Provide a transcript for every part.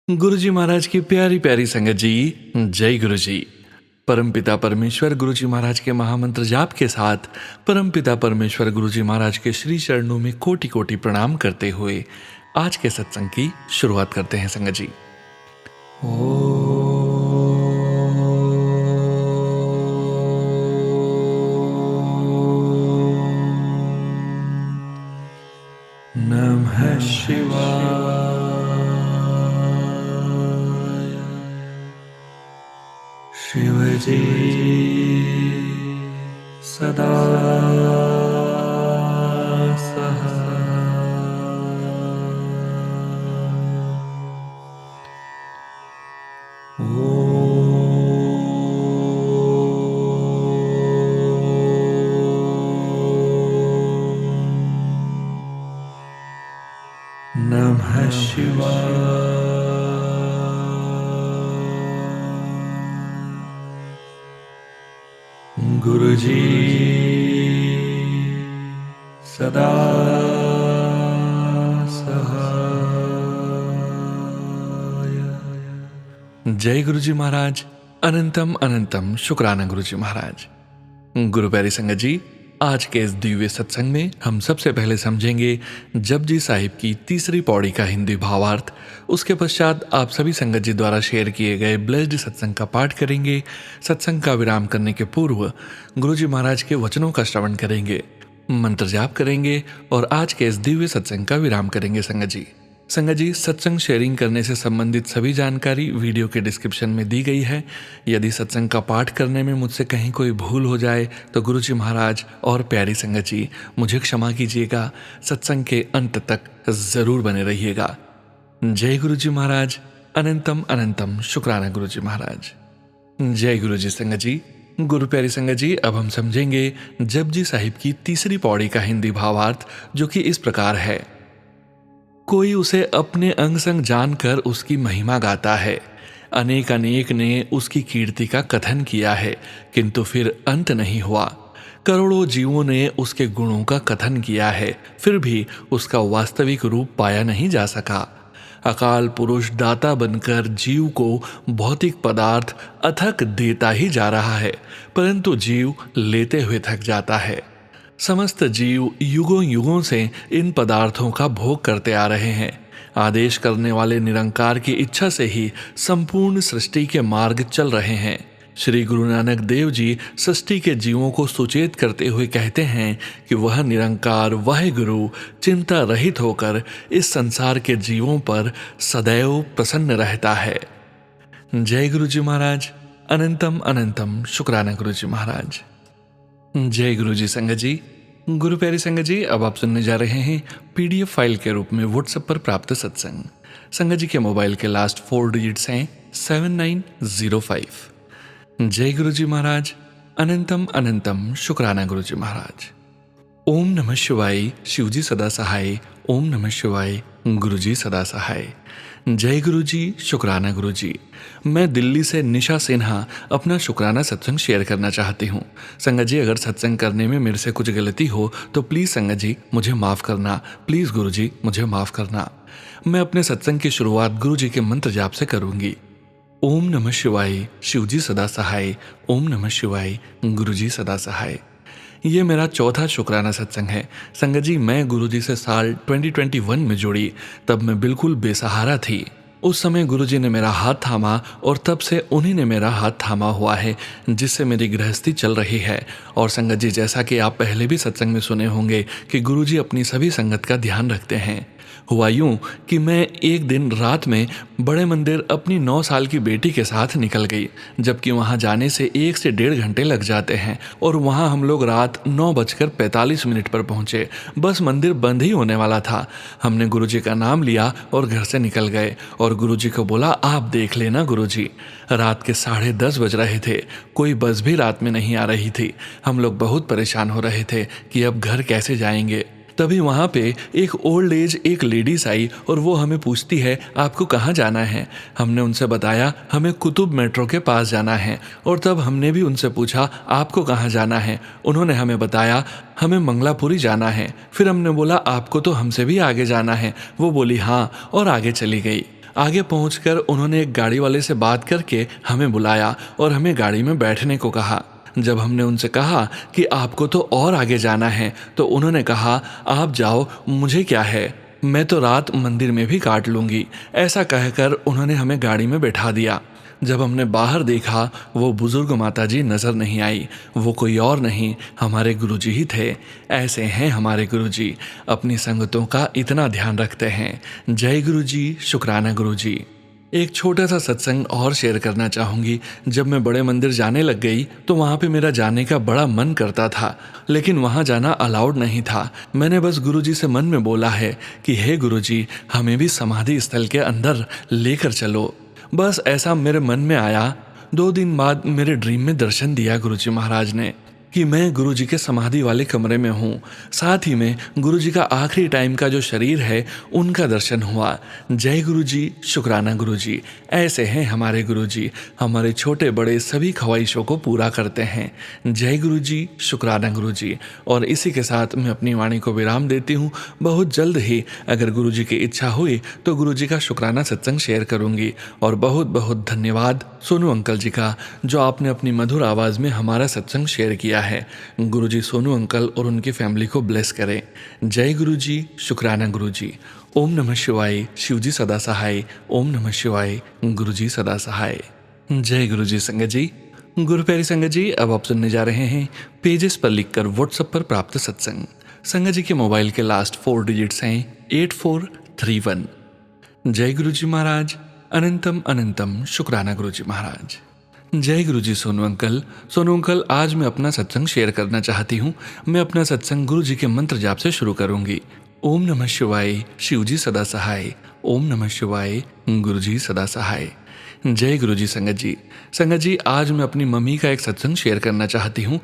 गुरुजी महाराज की प्यारी प्यारी संगत जी, जय गुरुजी। परमपिता परमेश्वर गुरुजी महाराज के महामंत्र जाप के साथ परमपिता परमेश्वर गुरुजी महाराज के श्री चरणों में कोटि कोटि प्रणाम करते हुए आज के सत्संग की शुरुआत करते हैं संगत जी। नमः शिवाय। शिवजी सदा सहाय। नमः शिवाय। गुरुजी सदा सहाय। जय गुरुजी महाराज। अनंतम अनंतम शुक्राना गुरुजी महाराज। गुरु प्यारी संगत जी, आज के इस दिव्य सत्संग में हम सबसे पहले समझेंगे जपजी साहिब की तीसरी पौड़ी का हिंदी भावार्थ। उसके पश्चात आप सभी संगत जी द्वारा शेयर किए गए ब्लेस्ड सत्संग का पाठ करेंगे। सत्संग का विराम करने के पूर्व गुरुजी महाराज के वचनों का श्रवण करेंगे, मंत्र जाप करेंगे और आज के इस दिव्य सत्संग का विराम करेंगे संगत जी। संगत जी, सत्संग शेयरिंग करने से संबंधित सभी जानकारी वीडियो के डिस्क्रिप्शन में दी गई है। यदि सत्संग का पाठ करने में मुझसे कहीं कोई भूल हो जाए तो गुरुजी महाराज और प्यारी संगत जी मुझे क्षमा कीजिएगा। सत्संग के अंत तक जरूर बने रहिएगा। जय गुरुजी महाराज। अनंतम अनंतम शुक्राना गुरुजी महाराज। जय गुरुजी संगत जी। गुरु प्यारी संगत जी, अब हम समझेंगे जपजी साहिब की तीसरी पौड़ी का हिंदी भावार्थ, जो कि इस प्रकार है। कोई उसे अपने अंग संग जानकर उसकी महिमा गाता है। अनेक अनेक ने उसकी कीर्ति का कथन किया है, किंतु फिर अंत नहीं हुआ। करोड़ों जीवों ने उसके गुणों का कथन किया है, फिर भी उसका वास्तविक रूप पाया नहीं जा सका। अकाल पुरुष दाता बनकर जीव को भौतिक पदार्थ अथक देता ही जा रहा है, परंतु जीव लेते हुए थक जाता है। समस्त जीव युगों युगों से इन पदार्थों का भोग करते आ रहे हैं। आदेश करने वाले निरंकार की इच्छा से ही संपूर्ण सृष्टि के मार्ग चल रहे हैं। श्री गुरु नानक देव जी सृष्टि के जीवों को सुचेत करते हुए कहते हैं कि वह निरंकार, वह गुरु चिंता रहित होकर इस संसार के जीवों पर सदैव प्रसन्न रहता है। जय गुरुजी महाराज। अनंतम अनंतम शुक्राना गुरुजी महाराज। जय गुरुजी संगत जी। गुरु प्यारी संगत जी, अब आप सुनने जा रहे हैं पीडीएफ फाइल के रूप में व्हाट्सएप पर प्राप्त सत्संग। संगत जी के मोबाइल के लास्ट 4 डिजिट्स हैं 7905। जय गुरुजी महाराज। अनंतम अनंतम शुक्राना गुरुजी महाराज। ओम नमः शिवाय। शिवजी सदा सहाय। ओम नमः शिवाय। गुरुजी सदा सहाय। जय गुरुजी। शुक्राना गुरुजी। मैं दिल्ली से निशा सिन्हा अपना शुक्राना सत्संग शेयर करना चाहती हूँ। संगत जी, अगर सत्संग करने में मेरे से कुछ गलती हो तो प्लीज़ संगत जी मुझे माफ़ करना। प्लीज़ गुरुजी मुझे माफ़ करना। मैं अपने सत्संग की शुरुआत गुरुजी के मंत्र जाप से करूँगी। ओम नमः शिवाय। शिवजी सदा सहाय। ओम नमः शिवाय। गुरुजी सदा सहाय। ये मेरा चौथा शुक्राना सत्संग है। संगत जी, मैं गुरुजी से साल 2021 में जुड़ी, तब मैं बिल्कुल बेसहारा थी। उस समय गुरुजी ने मेरा हाथ थामा और तब से उन्हीं ने मेरा हाथ थामा हुआ है, जिससे मेरी गृहस्थी चल रही है। और संगत जी, जैसा कि आप पहले भी सत्संग में सुने होंगे कि गुरुजी अपनी सभी संगत का ध्यान रखते हैं। हुआ यूं कि मैं एक दिन रात में बड़े मंदिर अपनी 9 साल की बेटी के साथ निकल गई, जबकि वहां जाने से 1 से 1.5 घंटे लग जाते हैं। और वहां हम लोग रात 9:45 पर पहुंचे। बस मंदिर बंद ही होने वाला था। हमने गुरुजी का नाम लिया और घर से निकल गए और गुरुजी को बोला, आप देख लेना गुरुजी। रात के 10:30 बज रहे थे। कोई बस भी रात में नहीं आ रही थी। हम लोग बहुत परेशान हो रहे थे कि अब घर कैसे जाएंगे। तभी वहाँ पे एक ओल्ड एज एक लेडीज आई और वो हमें पूछती है, आपको कहाँ जाना है। हमने उनसे बताया हमें कुतुब मेट्रो के पास जाना है। और तब हमने भी उनसे पूछा, आपको कहाँ जाना है। उन्होंने हमें बताया हमें मंगलापुरी जाना है। फिर हमने बोला, आपको तो हमसे भी आगे जाना है। वो बोली हाँ, और आगे चली गई। आगे पहुंचकर उन्होंने एक गाड़ी वाले से बात करके हमें बुलाया और हमें गाड़ी में बैठने को कहा। जब हमने उनसे कहा कि आपको तो और आगे जाना है, तो उन्होंने कहा आप जाओ, मुझे क्या है, मैं तो रात मंदिर में भी काट लूंगी। ऐसा कहकर उन्होंने हमें गाड़ी में बैठा दिया। जब हमने बाहर देखा, वो बुजुर्ग माताजी नजर नहीं आई। वो कोई और नहीं, हमारे गुरुजी ही थे। ऐसे हैं हमारे गुरुजी, अपनी संगतों का इतना ध्यान रखते हैं। जय गुरुजी, शुक्राना गुरुजी। एक छोटा सा सत्संग और शेयर करना चाहूँगी। जब मैं बड़े मंदिर जाने लग गई तो वहाँ पे मेरा जाने का बड़ा मन करता था, लेकिन वहाँ जाना अलाउड नहीं था। मैंने बस गुरुजी से मन में बोला है कि हे गुरुजी, हमें भी समाधि स्थल के अंदर लेकर चलो। बस ऐसा मेरे मन में आया। 2 दिन बाद मेरे ड्रीम में दर्शन दिया गुरुजी महाराज ने कि मैं गुरुजी के समाधि वाले कमरे में हूँ। साथ ही में गुरुजी का आखिरी टाइम का जो शरीर है उनका दर्शन हुआ। जय गुरुजी, शुक्राना गुरुजी। ऐसे हैं हमारे गुरुजी, हमारे छोटे बड़े सभी ख्वाहिशों को पूरा करते हैं। जय गुरुजी, शुक्राना गुरुजी। और इसी के साथ मैं अपनी वाणी को विराम देती हूँ। बहुत जल्द ही अगर गुरुजी की इच्छा हुई तो गुरुजी का शुक्राना सत्संग शेयर करूँगी। और बहुत बहुत धन्यवाद सोनू अंकल जी का, जो आपने अपनी मधुर आवाज़ में हमारा सत्संग शेयर किया है। गुरुजी सोनू अंकल और उनकी फैमिली को ब्लेस करें। जय गुरुजी, शुक्राना गुरुजी। ओम नमः शिवाय, शिवजी सदा सहाय। ओम नमः शिवाय, गुरुजी सदा सहाय। जय गुरुजी संगत जी। गुरु प्यारी संगत जी, अब आप सुनने जा रहे हैं पेजेस पर लिखकर व्हाट्सएप पर प्राप्त सत्संग। संगत जी के मोबाइल के लास्ट 4 डिजिट्स हैं 8431। जय गुरुजी महाराज, अनंतम अनंतम शुक्राना गुरुजी महाराज। जय गुरुजी सोनू अंकल। सोनू अंकल, आज मैं अपना सत्संग शेयर करना चाहती हूँ। मैं अपना सत्संग गुरुजी के मंत्र जाप से शुरू करूंगी। ओम नमः शिवाय, शिवजी सदा सहाय। ओम नमः शिवाय, गुरुजी सदा सहाय। जय गुरुजी संगत जी। संगत जी, आज मैं अपनी मम्मी का एक सत्संग शेयर करना चाहती हूँ।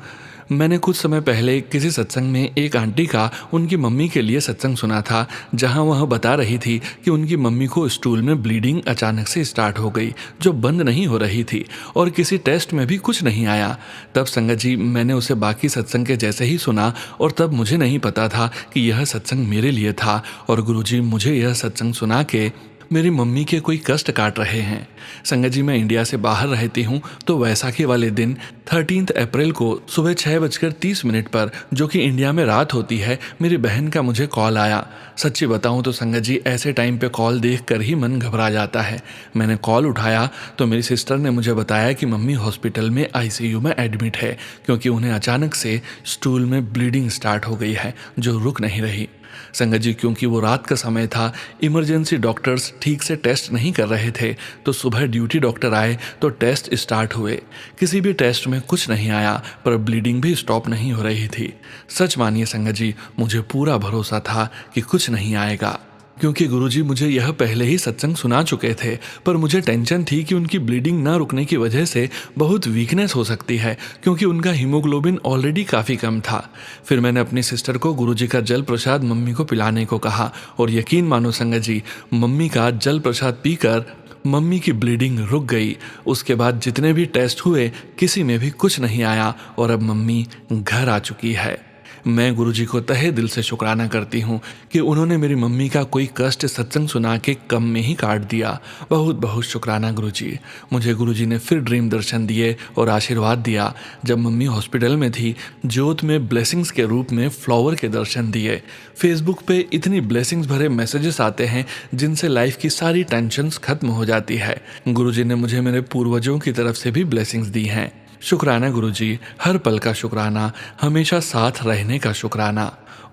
मैंने कुछ समय पहले किसी सत्संग में एक आंटी का उनकी मम्मी के लिए सत्संग सुना था, जहां वह बता रही थी कि उनकी मम्मी को स्टूल में ब्लीडिंग अचानक से स्टार्ट हो गई, जो बंद नहीं हो रही थी और किसी टेस्ट में भी कुछ नहीं आया। तब संगत जी, मैंने उसे बाकी सत्संग के जैसे ही सुना और तब मुझे नहीं पता था कि यह सत्संग मेरे लिए था और गुरुजी मुझे यह सत्संग सुना के मेरी मम्मी के कोई कष्ट काट रहे हैं। संगत जी, मैं इंडिया से बाहर रहती हूँ, तो वैसाखी वाले दिन 13 अप्रैल को सुबह 6:30 पर, जो कि इंडिया में रात होती है, मेरी बहन का मुझे कॉल आया। सच्ची बताऊँ तो संगत जी, ऐसे टाइम पे कॉल देख कर ही मन घबरा जाता है। मैंने कॉल उठाया तो मेरी सिस्टर ने मुझे बताया कि मम्मी हॉस्पिटल में ICU में एडमिट है, क्योंकि उन्हें अचानक से स्टूल में ब्लीडिंग स्टार्ट हो गई है, जो रुक नहीं रही। संगत जी, क्योंकि वो रात का समय था, इमरजेंसी डॉक्टर्स ठीक से टेस्ट नहीं कर रहे थे, तो सुबह ड्यूटी डॉक्टर आए तो टेस्ट स्टार्ट हुए। किसी भी टेस्ट में कुछ नहीं आया, पर ब्लीडिंग भी स्टॉप नहीं हो रही थी। सच मानिए संगत जी, मुझे पूरा भरोसा था कि कुछ नहीं आएगा, क्योंकि गुरुजी मुझे यह पहले ही सत्संग सुना चुके थे। पर मुझे टेंशन थी कि उनकी ब्लीडिंग ना रुकने की वजह से बहुत वीकनेस हो सकती है, क्योंकि उनका हीमोग्लोबिन ऑलरेडी काफ़ी कम था। फिर मैंने अपनी सिस्टर को गुरुजी का जल प्रसाद मम्मी को पिलाने को कहा, और यकीन मानो संगत जी, मम्मी का जल प्रसाद पीकर मम्मी की ब्लीडिंग रुक गई। उसके बाद जितने भी टेस्ट हुए, किसी में भी कुछ नहीं आया और अब मम्मी घर आ चुकी है। मैं गुरुजी को तहे दिल से शुक्राना करती हूँ कि उन्होंने मेरी मम्मी का कोई कष्ट सत्संग सुना के कम में ही काट दिया। बहुत बहुत शुक्राना गुरुजी। मुझे गुरुजी ने फिर ड्रीम दर्शन दिए और आशीर्वाद दिया। जब मम्मी हॉस्पिटल में थी, ज्योत में ब्लेसिंग्स के रूप में फ्लावर के दर्शन दिए। फेसबुक पे इतनी ब्लेसिंग्स भरे मैसेजेस आते हैं जिनसे लाइफ की सारी टेंशन्स खत्म हो जाती है। गुरुजी ने मुझे मेरे पूर्वजों की तरफ से भी ब्लेसिंग्स दी हैं। शुक्राना गुरुजी, हर पल का शुक्राना, हमेशा साथ रहने का शुक्राना।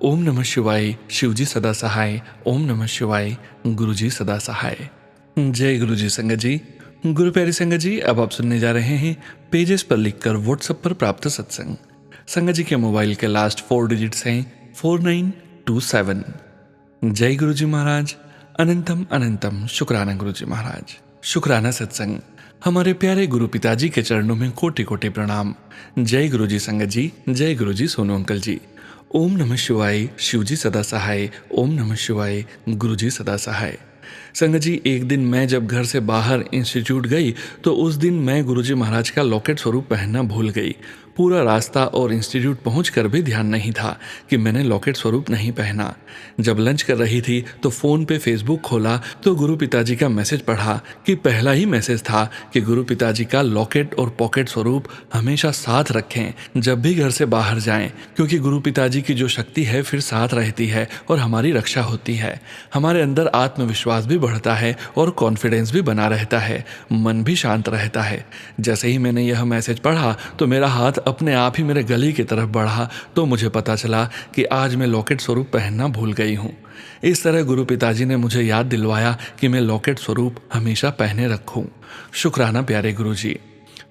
ओम नमः शिवाय, शिवजी सदा सहाय। ओम नमः शिवाय, गुरुजी सदा सहाय। जय गुरुजी संगत जी। गुरु प्यारी संगत जी, अब आप सुनने जा रहे हैं पेजेस पर लिखकर व्हाट्सएप पर प्राप्त सत्संग। संगत जी के मोबाइल के लास्ट 4 डिजिट्स हैं 4927। जय गुरुजी महाराज, अनंतम अनंतम शुक्राना गुरुजी महाराज। शुक्राना सत्संग। हमारे प्यारे गुरु पिताजी के चरणों में कोटि कोटि प्रणाम। जय गुरुजी संगत जी। जय गुरुजी सोनू अंकल जी। ओम नमः शिवाय, शिवजी सदा सहाय। ओम नमः शिवाय, गुरुजी सदा सहाय। संगत जी, एक दिन मैं जब घर से बाहर इंस्टीट्यूट गई तो उस दिन मैं गुरुजी महाराज का लॉकेट स्वरूप पहनना भूल गई। पूरा रास्ता और इंस्टीट्यूट पहुंचकर भी ध्यान नहीं था कि मैंने लॉकेट स्वरूप नहीं पहना। जब लंच कर रही थी तो फ़ोन पे फेसबुक खोला तो गुरु पिताजी का मैसेज पढ़ा कि पहला ही मैसेज था कि गुरु पिताजी का लॉकेट और पॉकेट स्वरूप हमेशा साथ रखें जब भी घर से बाहर जाएं, क्योंकि गुरु पिताजी की जो शक्ति है फिर साथ रहती है और हमारी रक्षा होती है। हमारे अंदर आत्मविश्वास भी बढ़ता है और कॉन्फिडेंस भी बना रहता है, मन भी शांत रहता है। जैसे ही मैंने यह मैसेज पढ़ा तो मेरा हाथ अपने आप ही मेरे गले की तरफ बढ़ा तो मुझे पता चला कि आज मैं लॉकेट स्वरूप पहनना भूल गई हूँ। इस तरह गुरु पिताजी ने मुझे याद दिलवाया कि मैं लॉकेट स्वरूप हमेशा पहने रखूं। शुक्राना प्यारे गुरुजी।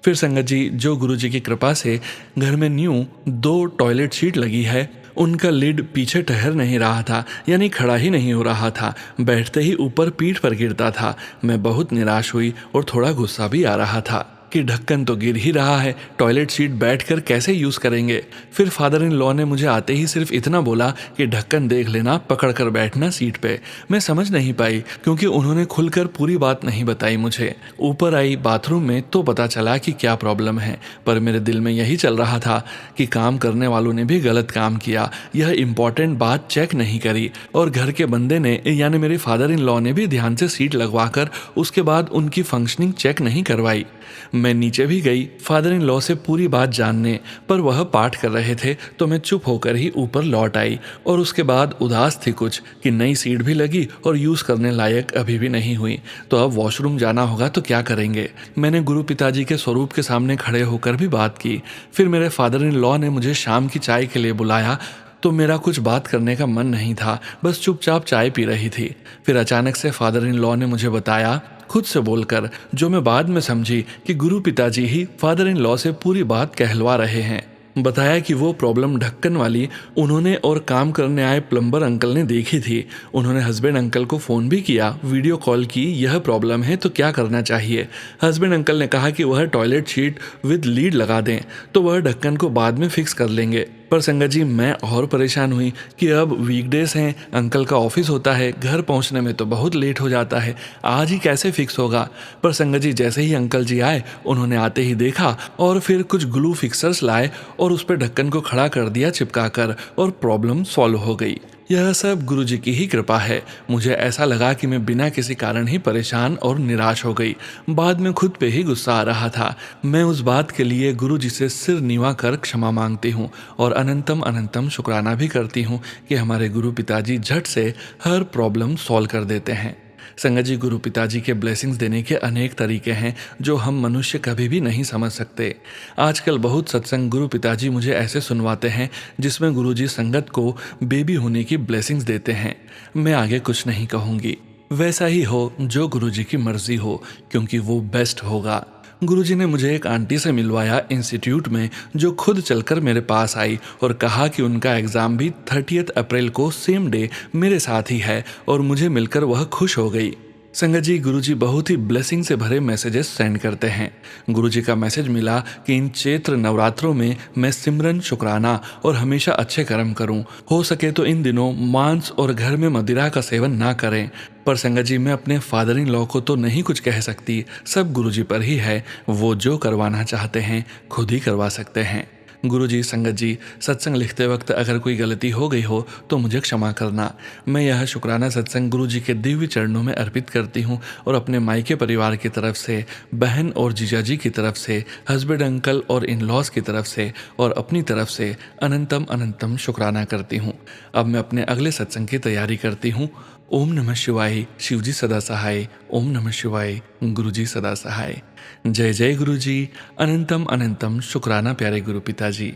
फिर संगत जी, जो गुरुजी की कृपा से घर में न्यू 2 टॉयलेट सीट लगी है, उनका लिड पीछे ठहर नहीं रहा था, यानी खड़ा ही नहीं हो रहा था, बैठते ही ऊपर पीठ पर गिरता था। मैं बहुत निराश हुई और थोड़ा गुस्सा भी आ रहा था कि ढक्कन तो गिर ही रहा है, टॉयलेट सीट बैठकर कैसे यूज़ करेंगे। फिर फादर इन लॉ ने मुझे आते ही सिर्फ इतना बोला कि ढक्कन देख लेना, पकड़ कर बैठना सीट पे। मैं समझ नहीं पाई क्योंकि उन्होंने खुलकर पूरी बात नहीं बताई मुझे। ऊपर आई बाथरूम में तो पता चला कि क्या प्रॉब्लम है, पर मेरे दिल में यही चल रहा था कि काम करने वालों ने भी गलत काम किया, यह इम्पॉर्टेंट बात चेक नहीं करी और घर के बंदे ने यानी मेरे फादर इन लॉ ने भी ध्यान से सीट लगवाकर उसके बाद उनकी फंक्शनिंग चेक नहीं करवाई। मैं नीचे भी गई फादर इन लॉ से पूरी बात जानने, पर वह पाठ कर रहे थे तो मैं चुप होकर ही ऊपर लौट आई और उसके बाद उदास थी कुछ कि नई सीट भी लगी और यूज़ करने लायक अभी भी नहीं हुई, तो अब वॉशरूम जाना होगा तो क्या करेंगे। मैंने गुरु पिताजी के स्वरूप के सामने खड़े होकर भी बात की। फिर मेरे फादर इन लॉ ने मुझे शाम की चाय के लिए बुलाया तो मेरा कुछ बात करने का मन नहीं था, बस चुपचाप चाय पी रही थी। फिर अचानक से फादर इन लॉ ने मुझे बताया खुद से बोलकर, जो मैं बाद में समझी कि गुरु पिताजी ही फादर इन लॉ से पूरी बात कहलवा रहे हैं। बताया कि वो प्रॉब्लम ढक्कन वाली उन्होंने और काम करने आए प्लम्बर अंकल ने देखी थी। उन्होंने हस्बैंड अंकल को फ़ोन भी किया, वीडियो कॉल की, यह प्रॉब्लम है तो क्या करना चाहिए। हस्बैंड अंकल ने कहा कि वह टॉयलेट सीट विद लीड लगा दें तो वह ढक्कन को बाद में फिक्स कर लेंगे। पर संगत जी, मैं और परेशान हुई कि अब वीकडेज हैं, अंकल का ऑफिस होता है, घर पहुंचने में तो बहुत लेट हो जाता है, आज ही कैसे फिक्स होगा। पर संगत जी, जैसे ही अंकल जी आए उन्होंने आते ही देखा और फिर कुछ ग्लू फिक्सर्स लाए और उस पर ढक्कन को खड़ा कर दिया चिपका कर और प्रॉब्लम सॉल्व हो गई। यह सब गुरुजी की ही कृपा है। मुझे ऐसा लगा कि मैं बिना किसी कारण ही परेशान और निराश हो गई। बाद में खुद पे ही गुस्सा आ रहा था। मैं उस बात के लिए गुरुजी से सिर नीवा कर क्षमा मांगती हूँ और अनंतम अनंतम शुक्राना भी करती हूँ कि हमारे गुरु पिताजी झट से हर प्रॉब्लम सॉल्व कर देते हैं। संगत जी, गुरु पिताजी के ब्लेसिंग्स देने के अनेक तरीके हैं जो हम मनुष्य कभी भी नहीं समझ सकते। आजकल बहुत सत्संग गुरु पिताजी मुझे ऐसे सुनवाते हैं जिसमें गुरुजी संगत को बेबी होने की ब्लेसिंग्स देते हैं। मैं आगे कुछ नहीं कहूँगी, वैसा ही हो जो गुरुजी की मर्जी हो, क्योंकि वो बेस्ट होगा। गुरुजी ने मुझे एक आंटी से मिलवाया इंस्टीट्यूट में, जो खुद चलकर मेरे पास आई और कहा कि उनका एग्ज़ाम भी 30 अप्रैल को सेम डे मेरे साथ ही है और मुझे मिलकर वह खुश हो गई। संगत जी, गुरुजी बहुत ही ब्लेसिंग से भरे मैसेजेस सेंड करते हैं। गुरुजी का मैसेज मिला कि इन चैत्र नवरात्रों में मैं सिमरन, शुक्राना और हमेशा अच्छे कर्म करूं। हो सके तो इन दिनों मांस और घर में मदिरा का सेवन ना करें। पर संगत जी, मैं अपने फादर इन लॉ को तो नहीं कुछ कह सकती, सब गुरुजी पर ही है। वो जो करवाना चाहते हैं खुद ही करवा सकते हैं। गुरुजी, संगत जी, सत्संग लिखते वक्त अगर कोई गलती हो गई हो तो मुझे क्षमा करना। मैं यह शुक्राना सत्संग गुरुजी के दिव्य चरणों में अर्पित करती हूँ और अपने मायके परिवार की तरफ से, बहन और जीजाजी की तरफ से, हस्बैंड अंकल और इन लॉज की तरफ से और अपनी तरफ से अनंतम अनंतम शुक्राना करती हूँ। अब मैं अपने अगले सत्संग की तैयारी करती हूँ। ओम नमः शिवाय, शिवजी सदा सहाय। ओम नमः शिवाय, गुरुजी सदा सहाय। जय जय गुरुजी, अनंतम अनंतम शुक्राना प्यारे गुरु पिताजी।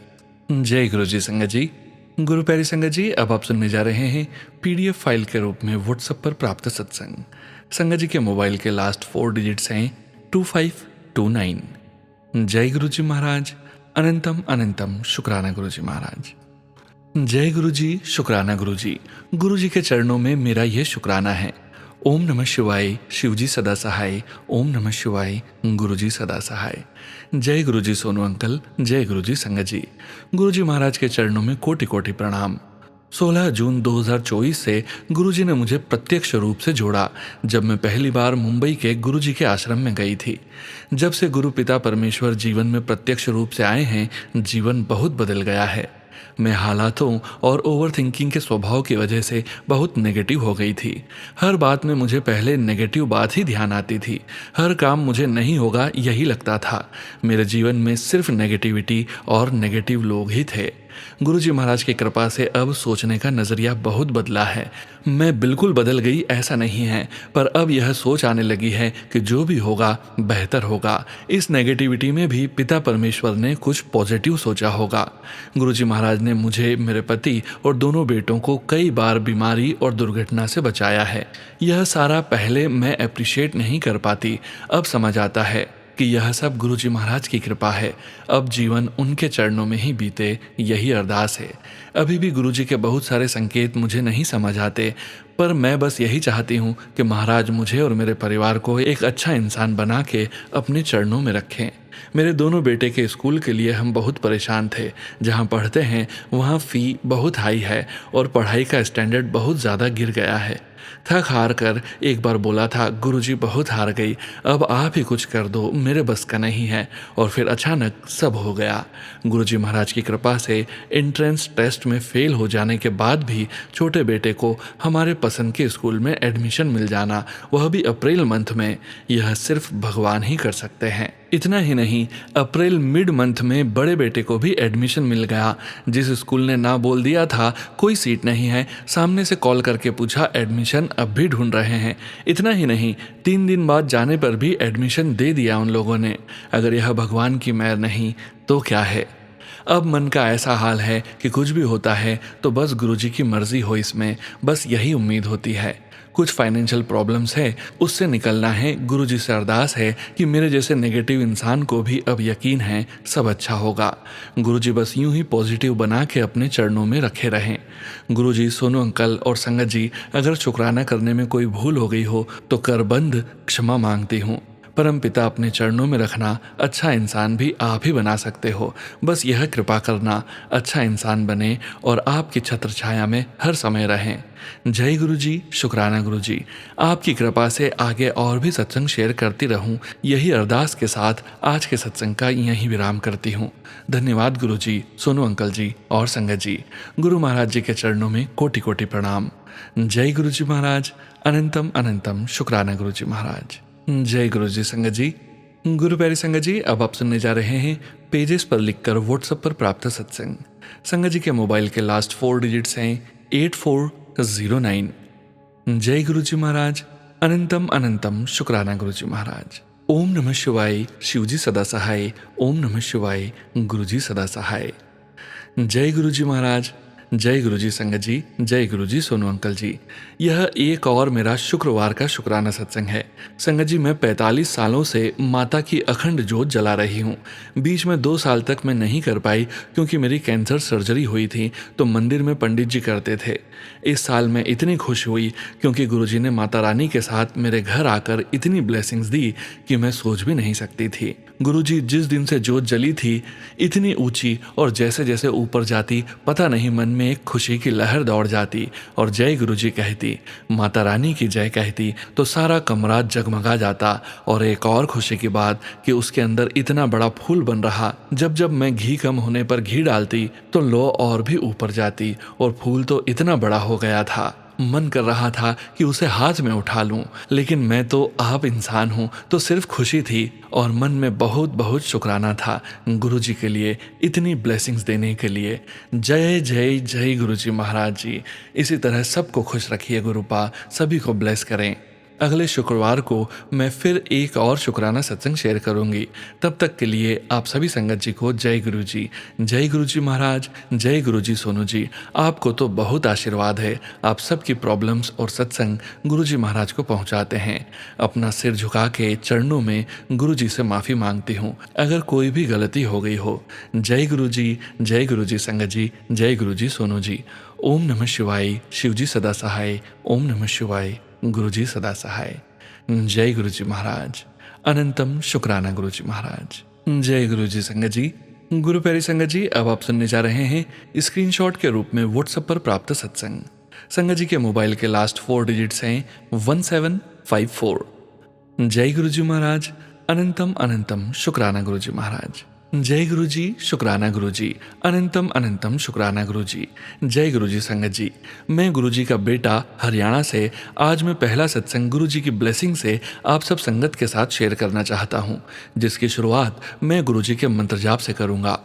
जय गुरुजी। संगत जी, गुरु प्यारी संगत जी, अब आप सुनने जा रहे हैं PDF फाइल के रूप में व्हाट्सएप पर प्राप्त सत्संग। संगत जी के मोबाइल के लास्ट 4 डिजिट्स हैं 2529। जय गुरुजी महाराज, अनंतम अनंतम शुक्राना गुरुजी महाराज। जय गुरुजी, शुक्राना गुरुजी। गुरुजी के चरणों में मेरा यह शुक्राना है। ओम नमः शिवाय, शिवजी सदा सहाय। ओम नमः शिवाय, गुरुजी सदा सहाय। जय गुरुजी सोनू अंकल, जय गुरुजी संगत जी। गुरुजी महाराज के चरणों में कोटि कोटि प्रणाम। 16 जून 2024 से गुरुजी ने मुझे प्रत्यक्ष रूप से जोड़ा जब मैं पहली बार मुंबई के गुरुजी के आश्रम में गई थी। जब से गुरु पिता परमेश्वर जीवन में प्रत्यक्ष रूप से आए हैं, जीवन बहुत बदल गया है। मैं हालातों और ओवरथिंकिंग के स्वभाव की वजह से बहुत नेगेटिव हो गई थी। हर बात में मुझे पहले नेगेटिव बात ही ध्यान आती थी। हर काम मुझे नहीं होगा यही लगता था। मेरे जीवन में सिर्फ नेगेटिविटी और नेगेटिव लोग ही थे। गुरुजी महाराज की कृपा से अब सोचने का नज़रिया बहुत बदला है। मैं बिल्कुल बदल गई ऐसा नहीं है, पर अब यह सोच आने लगी है कि जो भी होगा बेहतर होगा। इस नेगेटिविटी में भी पिता परमेश्वर ने कुछ पॉजिटिव सोचा होगा। गुरुजी महाराज ने मुझे, मेरे पति और दोनों बेटों को कई बार बीमारी और दुर्घटना से बचाया है। यह सारा पहले मैं अप्रिशिएट नहीं कर पाती, अब समझ आता है कि यह सब गुरुजी महाराज की कृपा है। अब जीवन उनके चरणों में ही बीते, यही अरदास है। अभी भी गुरुजी के बहुत सारे संकेत मुझे नहीं समझ आते, पर मैं बस यही चाहती हूँ कि महाराज मुझे और मेरे परिवार को एक अच्छा इंसान बना के अपने चरणों में रखें। मेरे दोनों बेटे के स्कूल के लिए हम बहुत परेशान थे। जहाँ पढ़ते हैं वहाँ फ़ी बहुत हाई है और पढ़ाई का स्टैंडर्ड बहुत ज़्यादा गिर गया है। थक हार कर एक बार बोला था, गुरुजी बहुत हार गई, अब आप ही कुछ कर दो, मेरे बस का नहीं है। और फिर अचानक सब हो गया। गुरुजी महाराज की कृपा से एंट्रेंस टेस्ट में फेल हो जाने के बाद भी छोटे बेटे को हमारे पसंद के स्कूल में एडमिशन मिल जाना, वह भी अप्रैल मंथ में, यह सिर्फ भगवान ही कर सकते हैं। इतना ही नहीं, अप्रैल मिड मंथ में बड़े बेटे को भी एडमिशन मिल गया। जिस स्कूल ने ना बोल दिया था कोई सीट नहीं है, सामने से कॉल करके पूछा एडमिशन अब भी ढूंढ रहे हैं। इतना ही नहीं, 3 दिन बाद जाने पर भी एडमिशन दे दिया उन लोगों ने। अगर यह भगवान की मेहर नहीं तो क्या है। अब मन का ऐसा हाल है कि कुछ भी होता है तो बस गुरुजी की मर्जी हो, इसमें बस यही उम्मीद होती है। कुछ फाइनेंशियल प्रॉब्लम्स है, उससे निकलना है। गुरुजी से अरदास है कि मेरे जैसे नेगेटिव इंसान को भी अब यकीन है सब अच्छा होगा। गुरुजी बस यूं ही पॉजिटिव बना के अपने चरणों में रखे रहें। गुरुजी, सोनू अंकल और संगत जी, अगर शुक्राना करने में कोई भूल हो गई हो तो करबंद क्षमा मांगती हूँ। परम पिता अपने चरणों में रखना, अच्छा इंसान भी आप ही बना सकते हो। बस यह कृपा करना अच्छा इंसान बने और आपकी छत्र छाया में हर समय रहें। जय गुरुजी, शुक्राना गुरुजी। आपकी कृपा से आगे और भी सत्संग शेयर करती रहूं, यही अरदास के साथ आज के सत्संग का यहीं विराम करती हूँ। धन्यवाद गुरुजी, सोनू अंकल जी और संगत जी। गुरु महाराज जी के चरणों में कोटि कोटि प्रणाम। जय गुरुजी महाराज। अनंतम अनंतम शुक्राना गुरुजी महाराज। जय गुरु जी। संगत जी, गुरु प्यारी संगत जी, अब आप सुनने जा रहे हैं पेजेस पर लिखकर व्हाट्सएप पर प्राप्त सत्संग। संगत जी के मोबाइल के लास्ट 4 डिजिट्स हैं 8409। जय गुरु जी महाराज। अनंतम अनंतम शुक्राना गुरु जी महाराज। ओम नमः शिवाय, शिव जी सदा सहाय। ओम नमः शिवाय, गुरु जी सदा सहाय। जय गुरु जी महाराज। जय गुरुजी संगत जी। जय गुरुजी सोनू अंकल जी। यह एक और मेरा शुक्रवार का शुक्राना सत्संग है। संगत जी, मैं 45 सालों से माता की अखंड ज्योत जला रही हूँ। बीच में 2 साल तक मैं नहीं कर पाई क्योंकि मेरी कैंसर सर्जरी हुई थी, तो मंदिर में पंडित जी करते थे। इस साल मैं इतनी खुश हुई क्योंकि गुरुजी ने माता रानी के साथ मेरे घर आकर इतनी ब्लेसिंग्स दी कि मैं सोच भी नहीं सकती थी। गुरुजी जिस दिन से ज्योत जली थी, इतनी ऊंची, और जैसे जैसे ऊपर जाती पता नहीं मन में एक खुशी की लहर दौड़ जाती और जय गुरुजी कहती, माता रानी की जय कहती तो सारा कमरा जगमगा जाता। और एक और खुशी की बात कि उसके अंदर इतना बड़ा फूल बन रहा, जब जब मैं घी कम होने पर घी डालती तो लो और भी ऊपर जाती और फूल तो इतना बड़ा हो गया था। मन कर रहा था कि उसे हाथ में उठा लूं, लेकिन मैं तो आप इंसान हूं, तो सिर्फ खुशी थी और मन में बहुत बहुत शुक्राना था गुरुजी के लिए, इतनी ब्लेसिंग्स देने के लिए। जय जय जय गुरुजी महाराज जी। इसी तरह सबको खुश रखिए गुरुपा, सभी को ब्लेस करें। अगले शुक्रवार को मैं फिर एक और शुक्राना सत्संग शेयर करूंगी। तब तक के लिए आप सभी संगत जी को जय गुरु जी। जय गुरु जी महाराज। जय गुरु जी सोनू जी। आपको तो बहुत आशीर्वाद है। आप सबकी प्रॉब्लम्स और सत्संग गुरु जी महाराज को पहुंचाते हैं। अपना सिर झुका के चरणों में गुरु जी से माफ़ी मांगती हूँ अगर कोई भी गलती हो गई हो। जय गुरु जी। जय गुरु जी संगत जी। जय गुरु जी सोनू जी। ओम नमः शिवाय। शिव जी सदा सहाय। ओम नमः शिवाय। गुरुजी सदा सहाय। जय गुरुजी महाराज। अनंतम शुक्राना गुरुजी महाराज। जय गुरुजी संगत जी। गुरु प्यारी संगत जी, अब आप सुनने जा रहे हैं स्क्रीनशॉट के रूप में व्हाट्सएप पर प्राप्त सत्संग। संगत जी के मोबाइल के लास्ट 4 डिजिट्स हैं 1754। जय गुरु जी महाराज, अनंतम अनंतम शुक्राना गुरु जी महाराज। जय गुरु जी, शुक्राना गुरु जी, अनंतम अनंतम शुक्राना गुरु जी। जय गुरु जी संगत जी, मैं गुरु जी का बेटा हरियाणा से आज मैं पहला सत्संग गुरु जी की ब्लेसिंग से आप सब संगत के साथ शेयर करना चाहता हूँ, जिसकी शुरुआत मैं गुरु जी के मंत्र जाप से करूँगा।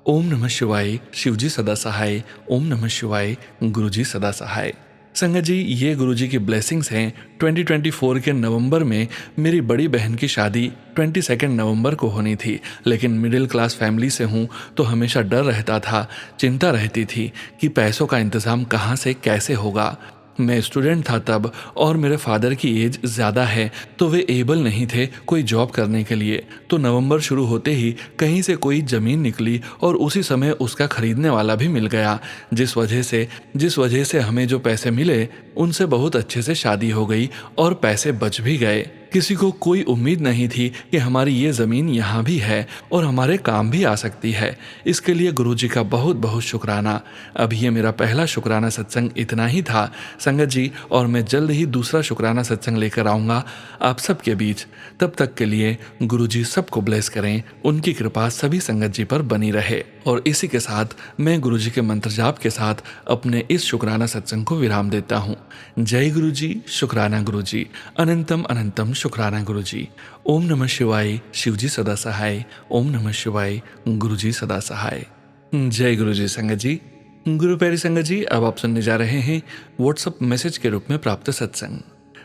ओम नमः शिवाय, शिव जी सदा सहाय। ओम नमः शिवाय, गुरु जी सदा सहाय। संगत जी, ये गुरु जी की ब्लेसिंग्स हैं। 2024 के नवंबर में मेरी बड़ी बहन की शादी 22 नवंबर को होनी थी, लेकिन मिडिल क्लास फैमिली से हूँ तो हमेशा डर रहता था, चिंता रहती थी कि पैसों का इंतज़ाम कहाँ से कैसे होगा। मैं स्टूडेंट था तब और मेरे फादर की एज ज़्यादा है तो वे एबल नहीं थे कोई जॉब करने के लिए। तो नवंबर शुरू होते ही कहीं से कोई ज़मीन निकली और उसी समय उसका खरीदने वाला भी मिल गया, जिस वजह से हमें जो पैसे मिले उनसे बहुत अच्छे से शादी हो गई और पैसे बच भी गए। किसी को कोई उम्मीद नहीं थी कि हमारी ये ज़मीन यहाँ भी है और हमारे काम भी आ सकती है। इसके लिए गुरु जी का बहुत बहुत शुक्राना। अब ये मेरा पहला शुक्राना सत्संग इतना ही था संगत जी, और मैं जल्द ही दूसरा शुक्राना सत्संग लेकर आऊँगा आप सबके बीच। तब तक के लिए गुरु जी सबको ब्लेस करें, उनकी कृपा सभी संगत जी पर बनी रहे। और इसी के साथ मैं गुरु जी के मंत्र जाप के साथ अपने इस शुक्राना सत्संग को विराम देता हूँ। जय गुरु जी, शुक्राना गुरु जी, अनंतम अनंतम शुक्राना गुरु जी। ओम नमः शिवाय, शिव जी सदा सहाय। ओम नमः शिवाय, गुरु जी सदा सहाय। जय गुरु जी संगत जी। गुरु प्यारी संगत जी, अब आप सुनने जा रहे हैं व्हाट्सएप मैसेज के रूप में प्राप्त सत्संग।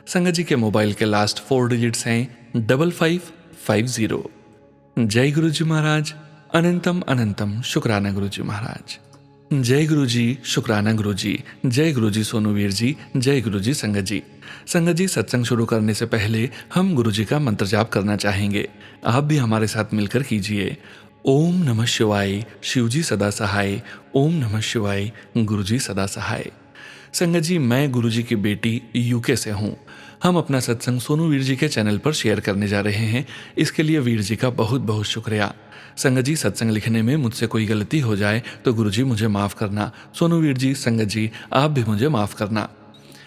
संगत जी के मोबाइल के लास्ट 4 डिजिट्स हैं 5550। जय गुरु जी महाराज, अनंतम अनंतम शुक्राना गुरु जी महाराज। जय गुरु जी, शुक्राना गुरु जी। जय गुरु जी सोनूवीर जी। जय गुरु जी संगत जी। संगत जी, सत्संग शुरू करने से पहले हम गुरु जी का मंत्र जाप करना चाहेंगे। आप भी हमारे साथ मिलकर कीजिए। ओम नमः शिवाय, शिव जी सदा सहाय। ओम नमः शिवाय, गुरु जी सदा सहाय। संगत जी, मैं गुरु जी की बेटी यूके से हूँ। हम अपना सत्संग सोनू वीर जी के चैनल पर शेयर करने जा रहे हैं। इसके लिए वीर जी का बहुत बहुत शुक्रिया। संगत जी, सत्संग लिखने में मुझसे कोई गलती हो जाए तो गुरु जी मुझे माफ़ करना। सोनू वीर जी, संगत जी, आप भी मुझे माफ़ करना।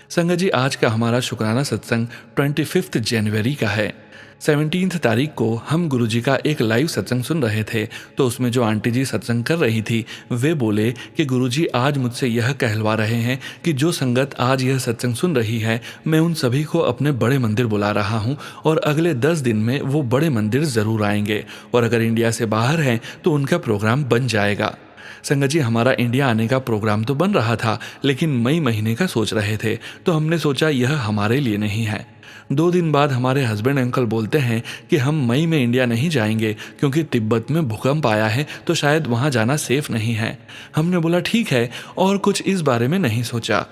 संगत जी, आज का हमारा शुक्राना सत्संग 25 जनवरी का है। 17 तारीख को हम गुरु जी का एक लाइव सत्संग सुन रहे थे तो उसमें जो आंटी जी सत्संग कर रही थी वे बोले कि गुरु जी आज मुझसे यह कहलवा रहे हैं कि जो संगत आज यह सत्संग सुन रही है मैं उन सभी को अपने बड़े मंदिर बुला रहा हूं और अगले 10 दिन में वो बड़े मंदिर ज़रूर आएंगे और अगर इंडिया से बाहर हैं तो उनका प्रोग्राम बन जाएगा। संगत जी, हमारा इंडिया आने का प्रोग्राम तो बन रहा था लेकिन मई महीने का सोच रहे थे तो हमने सोचा यह हमारे लिए नहीं है। 2 दिन बाद हमारे हस्बैंड अंकल बोलते हैं कि हम मई में इंडिया नहीं जाएंगे क्योंकि तिब्बत में भूकंप आया है तो शायद वहाँ जाना सेफ नहीं है। हमने बोला ठीक है और कुछ इस बारे में नहीं सोचा।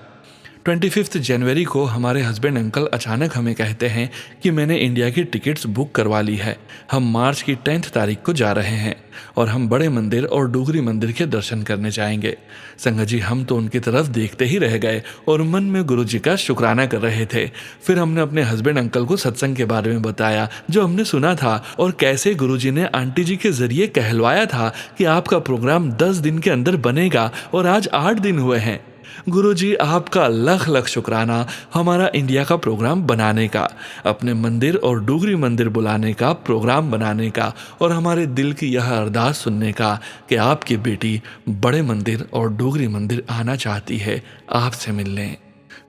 25 जनवरी को हमारे हस्बैंड अंकल अचानक हमें कहते हैं कि मैंने इंडिया की टिकट्स बुक करवा ली है, हम मार्च की 10 तारीख को जा रहे हैं और हम बड़े मंदिर और डूगरी मंदिर के दर्शन करने जाएंगे। संगत जी, हम तो उनकी तरफ देखते ही रह गए और मन में गुरु जी का शुक्राना कर रहे थे। फिर हमने अपने हस्बैंड अंकल को सत्संग के बारे में बताया जो हमने सुना था और कैसे गुरु जी ने आंटी जी के जरिए कहलवाया था कि आपका प्रोग्राम 10 दिन के अंदर बनेगा और आज 8 दिन हुए हैं। गुरु जी, आपका लख लख शुक्राना हमारा इंडिया का प्रोग्राम बनाने का, अपने मंदिर और डूगरी मंदिर बुलाने का, प्रोग्राम बनाने का और हमारे दिल की यह अरदास सुनने का कि आपकी बेटी बड़े मंदिर और डूगरी मंदिर आना चाहती है, आपसे मिलने।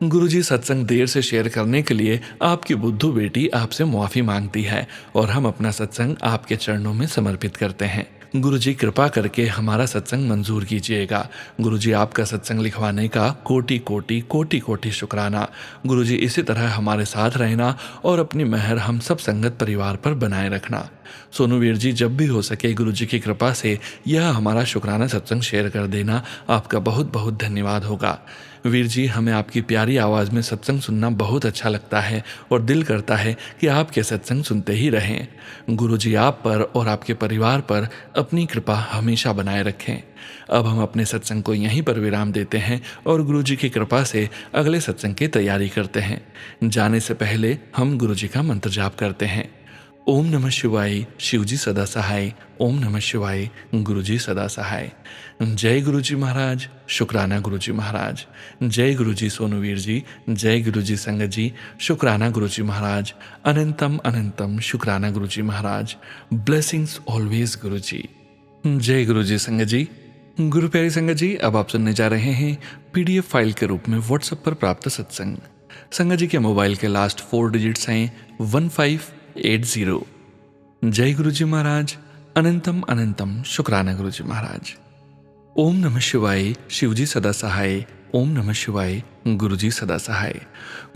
गुरु जी, सत्संग देर से शेयर करने के लिए आपकी बुद्धू बेटी आपसे मुआफ़ी मांगती है और हम अपना सत्संग आपके चरणों में समर्पित करते हैं। गुरु जी, कृपा करके हमारा सत्संग मंजूर कीजिएगा। गुरु जी, आपका सत्संग लिखवाने का कोटि कोटि कोटि कोटि शुक्राना। गुरु जी, इसी तरह हमारे साथ रहना और अपनी मेहर हम सब संगत परिवार पर बनाए रखना। सोनू वीर जी, जब भी हो सके गुरु जी की कृपा से यह हमारा शुक्राना सत्संग शेयर कर देना, आपका बहुत बहुत धन्यवाद होगा। वीर जी, हमें आपकी प्यारी आवाज़ में सत्संग सुनना बहुत अच्छा लगता है और दिल करता है कि आपके सत्संग सुनते ही रहें। गुरु जी, आप पर और आपके परिवार पर अपनी कृपा हमेशा बनाए रखें। अब हम अपने सत्संग को यहीं पर विराम देते हैं और गुरु जी की कृपा से अगले सत्संग की तैयारी करते हैं। जाने से पहले हम गुरु जी का मंत्र जाप करते हैं। ओम नमः शिवाय, शिवजी सदा सहाय। ओम नमः शिवाय, गुरुजी सदा सहाय। जय गुरुजी महाराज, शुक्राना गुरुजी महाराज। जय गुरुजी सोनूवीर जी, जय गुरुजी संगत जी, शुक्राना गुरुजी महाराज। अनंतम अनंतम शुक्राना गुरुजी महाराज। ब्लेसिंग्स ऑलवेज गुरुजी। जय गुरुजी संगत जी। गुरु प्यारी संगत जी, अब आप सुनने जा रहे हैं PDF फाइल के रूप में व्हाट्सएप पर प्राप्त सत्संग। संगत जी के मोबाइल के लास्ट 4 डिजिट्स हैं 1580। जय गुरुजी महाराज। अनंतम अनंतम शुक्राना गुरुजी महाराज। ओम नमः शिवाय, शिवजी सदा सहाय। ओम नमः शिवाय, गुरुजी सदा सहाय।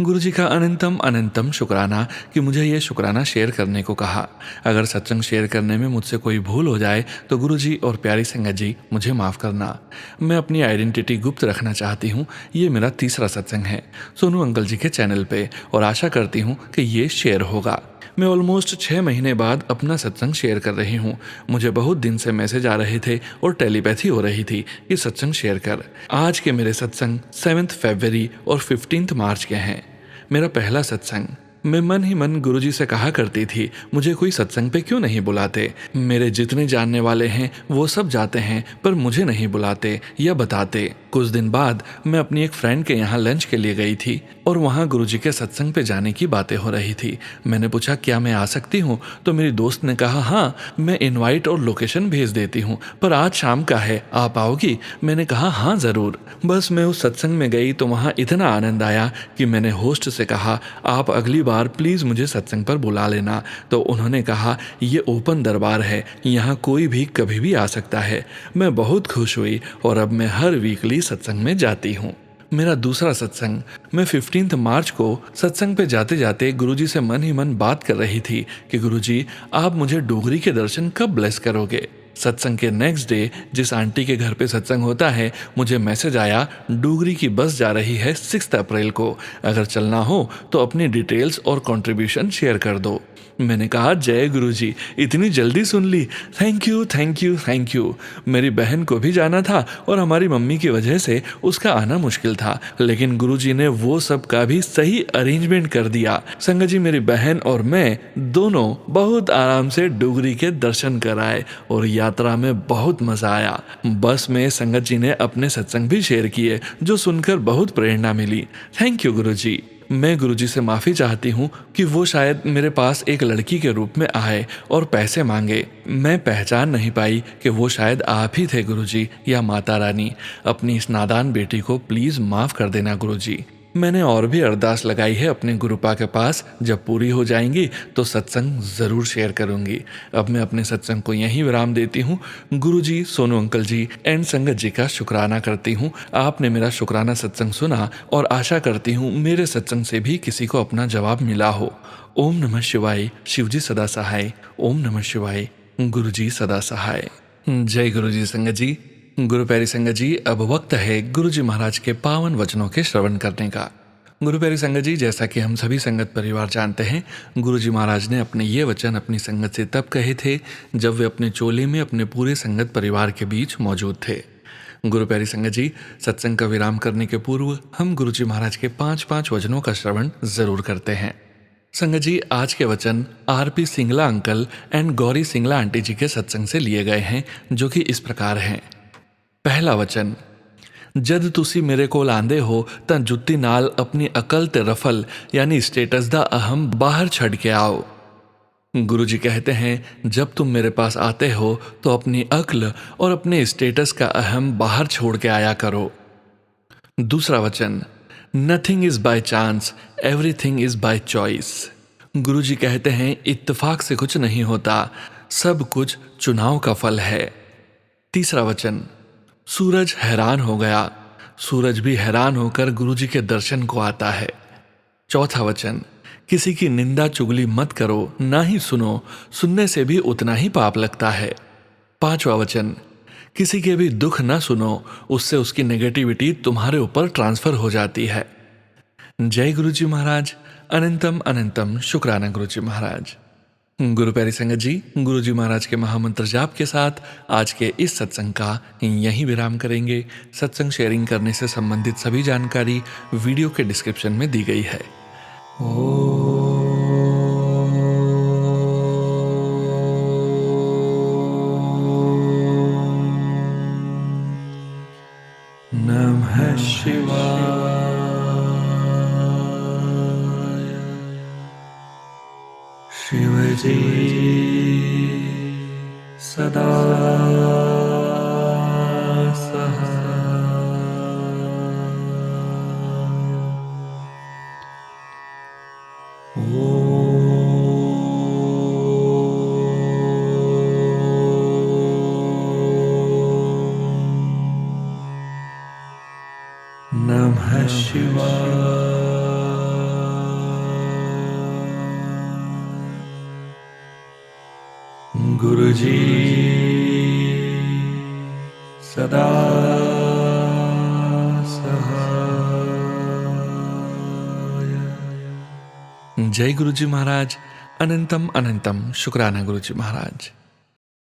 गुरुजी का अनंतम अनंतम शुक्राना कि मुझे ये शुक्राना शेयर करने को कहा। अगर सत्संग शेयर करने में मुझसे कोई भूल हो जाए तो गुरुजी और प्यारी संगत जी मुझे माफ़ करना। मैं अपनी आइडेंटिटी गुप्त रखना चाहती हूँ। ये मेरा तीसरा सत्संग है सोनू अंकल जी के चैनल पे और आशा करती हूँ कि ये शेयर होगा। मैं ऑलमोस्ट 6 महीने बाद अपना सत्संग शेयर कर रही हूँ। मुझे बहुत दिन से मैसेज आ रहे थे और टेलीपैथी हो रही थी कि सत्संग शेयर कर। आज के मेरे सत्संग 7 फरवरी और 15 मार्च के हैं। मेरा पहला सत्संग। मैं मन ही मन गुरुजी से कहा करती थी, मुझे कोई सत्संग पे क्यों नहीं बुलाते। मेरे जितने जानने वाले हैं वो सब जाते हैं पर मुझे नहीं बुलाते या बताते। कुछ दिन बाद मैं अपनी एक फ्रेंड के यहाँ लंच के लिए गई थी और वहाँ गुरुजी के सत्संग पे जाने की बातें हो रही थी। मैंने पूछा क्या मैं आ सकती हूँ, तो मेरी दोस्त ने कहा हाँ मैं इनवाइट और लोकेशन भेज देती हूँ, पर आज शाम का है, आप आओगी? मैंने कहा हाँ ज़रूर। बस मैं उस सत्संग में गई तो वहाँ इतना आनंद आया कि मैंने होस्ट से कहा आप अगली बार प्लीज़ मुझे सत्संग पर बुला लेना। तो उन्होंने कहा ये ओपन दरबार है, यहाँ कोई भी कभी भी आ सकता है। मैं बहुत खुश हुई और अब मैं हर वीकली सत्संग में जाती हूँ। मेरा दूसरा सत्संग। मैं 15 मार्च को सत्संग पे जाते जाते गुरुजी से मन ही मन बात कर रही थी कि गुरुजी आप मुझे डोगरी के दर्शन कब ब्लेस करोगे। सत्संग के नेक्स्ट डे जिस आंटी के घर पे सत्संग होता है मुझे मैसेज आया डोगरी की बस जा रही है 6 अप्रैल को, अगर चलना हो तो अपनी डिटेल्स और कंट्रीब्यूशन शेयर कर दो। मैंने कहा जय गुरुजी, इतनी जल्दी सुन ली, thank you thank you thank you. मेरी बहन को भी जाना था और हमारी मम्मी की वजह से उसका आना मुश्किल था, लेकिन गुरुजी ने वो सब का भी सही अरेंजमेंट कर दिया। संगत जी मेरी बहन और मैं दोनों बहुत आराम से डोगरी के दर्शन कराए और यात्रा में बहुत मजा आया। बस में संगत जी ने अपने सत्संग भी शेयर किए जो सुनकर बहुत प्रेरणा मिली। थैंक यू गुरुजी। मैं गुरुजी से माफ़ी चाहती हूँ कि वो शायद मेरे पास एक लड़की के रूप में आए और पैसे मांगे। मैं पहचान नहीं पाई कि वो शायद आप ही थे गुरुजी या माता रानी। अपनी इस नादान बेटी को प्लीज़ माफ़ कर देना गुरुजी। मैंने और भी अरदास लगाई है अपने गुरुपा के पास, जब पूरी हो जाएंगी तो सत्संग ज़रूर शेयर करूंगी। अब मैं अपने सत्संग को यहीं विराम देती हूँ। गुरुजी, सोनू अंकल जी एंड संगत जी का शुक्राना करती हूँ। आपने मेरा शुक्राना सत्संग सुना और आशा करती हूँ मेरे सत्संग से भी किसी को अपना जवाब मिला हो। ओम नमः शिवाय, शिवजी सदा सहाय। ओम नमः शिवाय, गुरुजी सदा सहाय। जय गुरुजी संगत जी। गुरु प्यारी संगत जी, अब वक्त है गुरुजी महाराज के पावन वचनों के श्रवण करने का। गुरु प्यारी संगत जी, जैसा कि हम सभी संगत परिवार जानते हैं, गुरुजी महाराज ने अपने ये वचन अपनी संगत से तब कहे थे जब वे अपने चोले में अपने पूरे संगत परिवार के बीच मौजूद थे। गुरु प्यारी संगत जी, सत्संग का विराम करने के पूर्व हम गुरुजी महाराज के 5 वचनों का श्रवण जरूर करते हैं। संगत जी, आज के वचन RP Singla uncle and Gauri Singla aunty ji के सत्संग से लिए गए हैं, जो कि इस प्रकार हैं। पहला वचन, जद तुसी मेरे कोल आंदे हो तां जुत्ती नाल अपनी अकल ते रफल यानी स्टेटस दा अहम बाहर छड़ के आओ। गुरुजी कहते हैं जब तुम मेरे पास आते हो तो अपनी अक्ल और अपने स्टेटस का अहम बाहर छोड़ के आया करो। दूसरा वचन, nothing is by chance, everything is by choice. Guruji कहते हैं इत्तेफाक से कुछ नहीं होता, सब कुछ चुनाव का फल है। तीसरा वचन, सूरज हैरान हो गया, सूरज भी हैरान होकर गुरुजी के दर्शन को आता है। चौथा वचन, किसी की निंदा चुगली मत करो, ना ही सुनो, सुनने से भी उतना ही पाप लगता है। पांचवा वचन, किसी के भी दुख ना सुनो, उससे उसकी नेगेटिविटी तुम्हारे ऊपर ट्रांसफर हो जाती है। जय गुरुजी महाराज। अनंतम अनंतम शुक्राना गुरुजी महाराज। गुरु प्यारी संगत जी, गुरुजी महाराज के महामंत्र जाप के साथ आज के इस सत्संग का यहीं विराम करेंगे। सत्संग शेयरिंग करने से संबंधित सभी जानकारी वीडियो के डिस्क्रिप्शन में दी गई है। सदा सहाय। नमः शिवाय। गुरुजी सदा सहाय। जय गुरुजी महाराज। अनंतम अनंतम शुक्राना गुरुजी महाराज।